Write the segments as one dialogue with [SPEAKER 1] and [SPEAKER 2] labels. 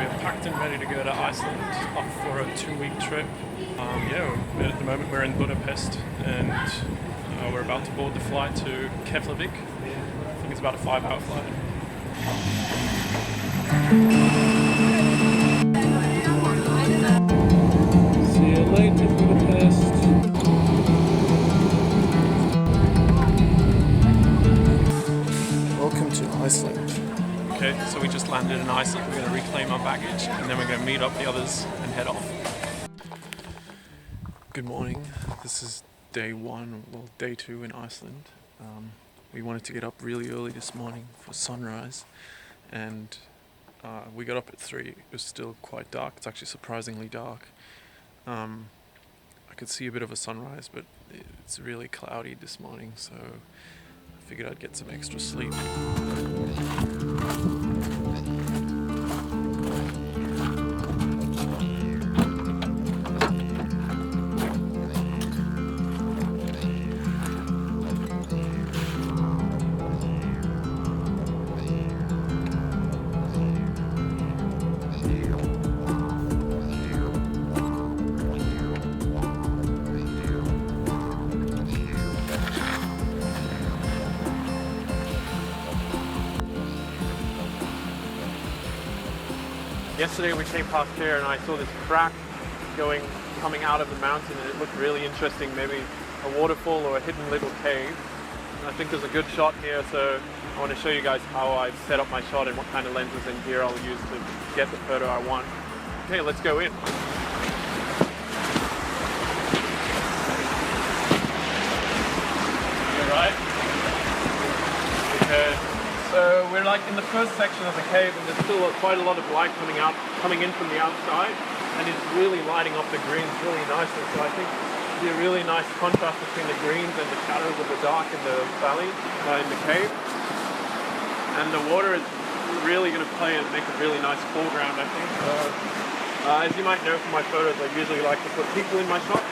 [SPEAKER 1] we're packed and ready to go to Iceland, off for a 2-week trip. At the moment we're in Budapest and we're about to board the flight to Keflavik. I think it's about a 5-hour flight. See you later, Budapest. Welcome to Iceland. Okay, so we just landed in Iceland. We're going to reclaim our baggage and then we're going to meet up the others and head off. Good morning. This is day 2 in Iceland. We wanted to get up really early this morning for sunrise, and we got up at 3. It was still quite dark. It's actually surprisingly dark. I could see a bit of a sunrise, but it's really cloudy this morning, so I figured I'd get some extra sleep. Yesterday we came past here and I saw this crack coming out of the mountain, and it looked really interesting, maybe a waterfall or a hidden little cave. And I think there's a good shot here, so I want to show you guys how I've set up my shot and what kind of lenses and gear I'll use to get the photo I want. Okay, let's go in. Alright. Okay. So we're like in the first section of the cave, and there's still quite a lot of light coming in from the outside, and it's really lighting up the greens really nicely. So I think it'll be a really nice contrast between the greens and the shadows of the dark in the valley, in the cave. And the water is really going to play and make a really nice foreground, I think. As you might know from my photos, I usually like to put people in my shot.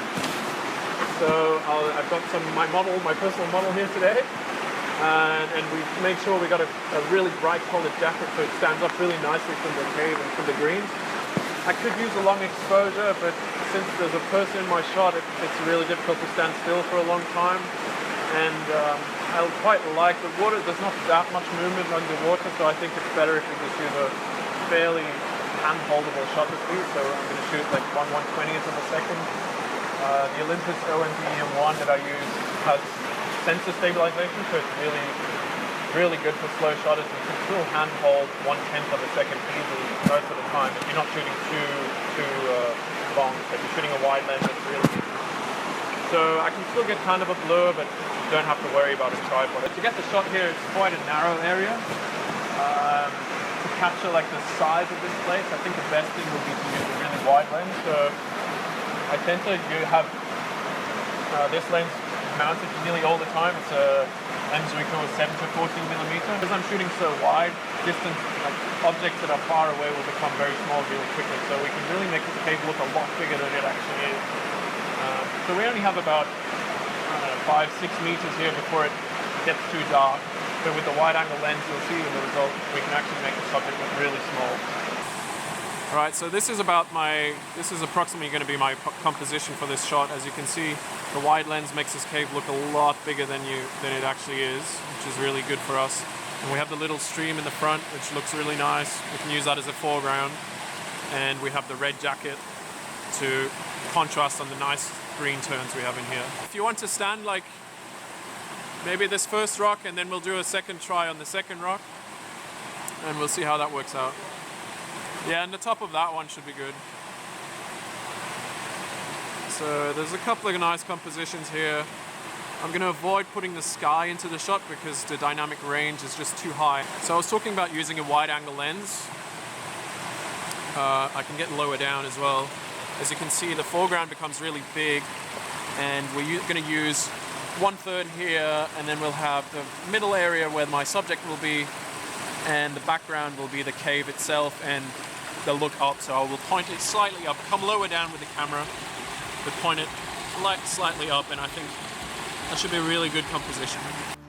[SPEAKER 1] So I've got my personal model here today. And we made sure we got a really bright colored jacket so it stands up really nicely from the cave and from the greens. I could use a long exposure, but since there's a person in my shot, it's really difficult to stand still for a long time. And I quite like the water. There's not that much movement underwater, so I think it's better if we just use a fairly hand-holdable shutter speed. So I'm going to shoot like 1/120th of a second. The Olympus OMD-M1 that I use has sensor stabilization, so it's really good for slow shutters. You can still hand hold 1/10 of a second easily most of the time if you're not shooting too long. So if you're shooting a wide lens, it's really easy. So I can still get kind of a blur, but you don't have to worry about a tripod. But to get the shot here, it's quite a narrow area. To capture like the size of this place, I think the best thing would be to use a really wide lens. So I tend to have this lens mounted nearly all the time. It's a m.zuiko 7-14mm. Because I'm shooting so wide, distance, like objects that are far away will become very small really quickly. So we can really make this cave look a lot bigger than it actually is. So we only have about 5-6 meters here before it gets too dark. But with the wide angle lens, you'll see in the result, we can actually make the subject look really small. Alright, so this is approximately going to be my composition for this shot. As you can see, the wide lens makes this cave look a lot bigger than it actually is, which is really good for us. And we have the little stream in the front, which looks really nice. We can use that as a foreground. And we have the red jacket to contrast on the nice green tones we have in here. If you want to stand like maybe this first rock, and then we'll do a second try on the second rock, and we'll see how that works out. Yeah, and the top of that one should be good. So there's a couple of nice compositions here. I'm going to avoid putting the sky into the shot because the dynamic range is just too high. So I was talking about using a wide angle lens. I can get lower down as well. As you can see, the foreground becomes really big, and we're going to use 1/3 here, and then we'll have the middle area where my subject will be, and the background will be the cave itself, and they'll look up. So I will point it slightly up, come lower down with the camera, but point it slightly up, and I think that should be a really good composition.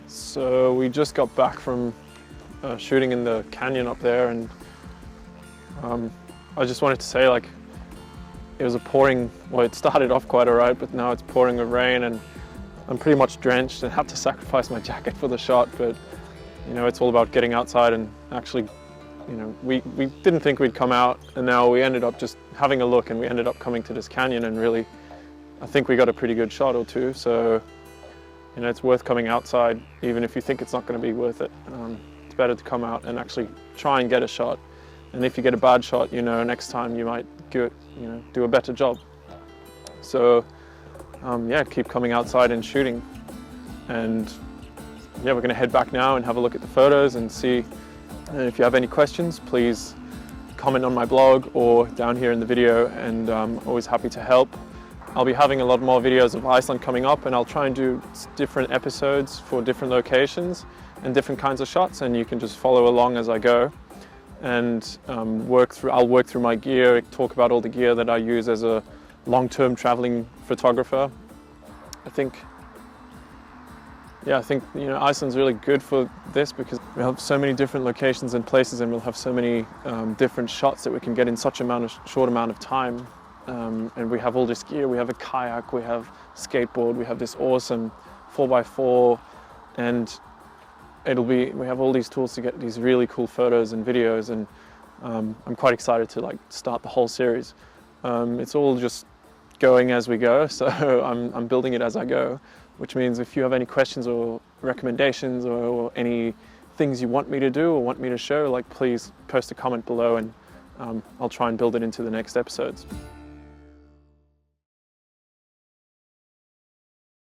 [SPEAKER 1] So we just got back from shooting in the canyon up there, and
[SPEAKER 2] I just wanted to say, like, it was it started off quite alright, but now it's pouring with rain and I'm pretty much drenched and have to sacrifice my jacket for the shot. But you know, it's all about getting outside and actually, you know, we didn't think we'd come out, and now we ended up just having a look, and we ended up coming to this canyon, and really, I think we got a pretty good shot or two. So, you know, it's worth coming outside, even if you think it's not going to be worth it. It's better to come out and actually try and get a shot. And if you get a bad shot, you know, next time you might do a better job. So, yeah, keep coming outside and shooting. And yeah, we're going to head back now and have a look at the photos and see. And if you have any questions, please comment on my blog or down here in the video, and I'm always happy to help. I'll be having a lot more videos of Iceland coming up, and I'll try and do different episodes for different locations and different kinds of shots, and you can just follow along as I go. And I'll work through my gear, talk about all the gear that I use as a long-term traveling photographer. I think you know, Iceland's really good for this because we have so many different locations and places, and we'll have so many different shots that we can get in such a short amount of time. And we have all this gear. We have a kayak, we have skateboard, we have this awesome 4x4, and we have all these tools to get these really cool photos and videos, and I'm quite excited to start the whole series. It's all just going as we go, so I'm building it as I go, which means if you have any questions or recommendations or any things you want me to do or want me to show, please post a comment below, and I'll try and build it into the next episodes.